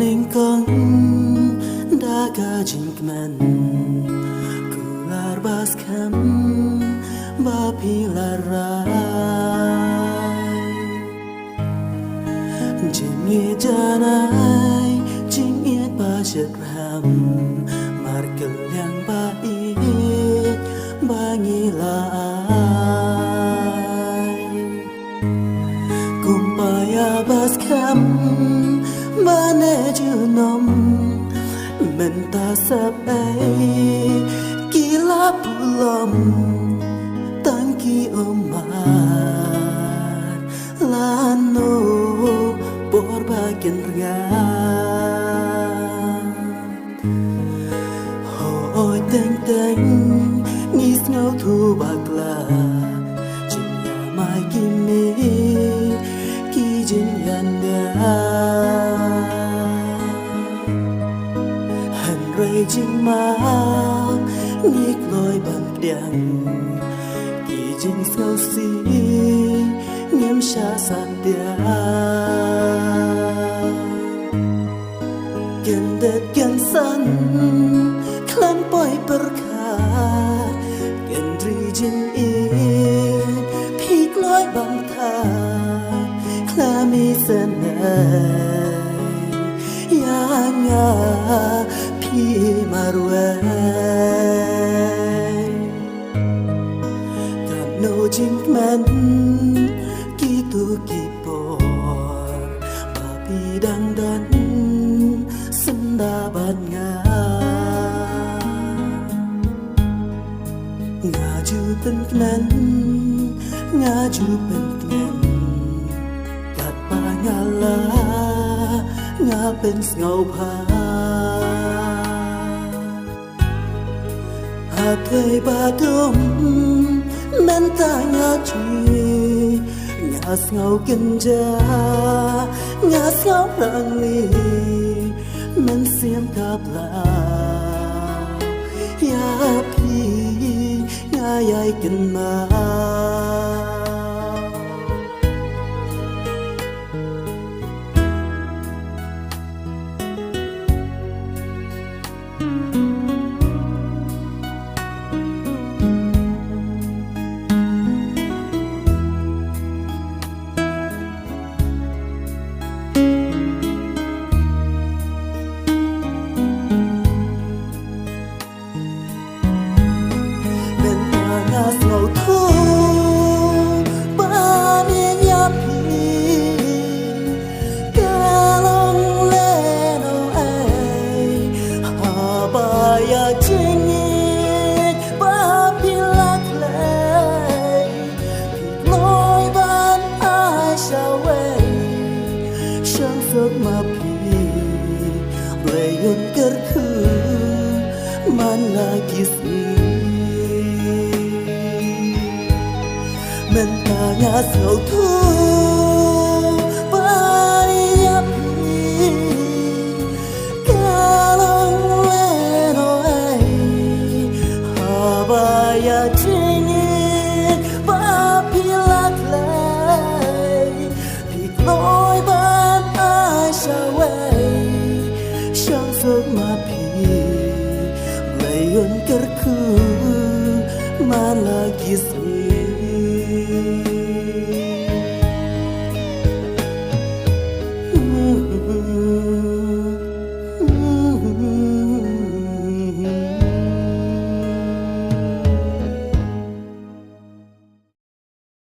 nengkong daga jingkman kular baskam bapilarai jingit janai jingit bajet ram markel yang baik bangilai kumpaya baskam bane junom mentasap kila pulom tangki omar lano borbagen rengan hoi teng teng ngis ngau thu bakla jinya mai kimi ki jin yanda rơi chinh máu nhích lối bằng đèn kỳ trình sâu xí nhiễm xa sạt đèn gần đất gần sân khăn bôi berkah gần ri jin in phik lối bằng thà klami senai yang marwai kano jingman kitu kipor bapi dangdan sendaban ngaju penknan kat pangala ngapen ngau pa Akai badum mentanya cui ngas ngau genja ngas ngau rangli mensiam kapla ya pi ngayai kenma ngau thu bani nyapi kalong leno ai abaya jingit bapilak lay loi ban ai saway sang sok mapi layun kerku man lagi mentanya sâu thu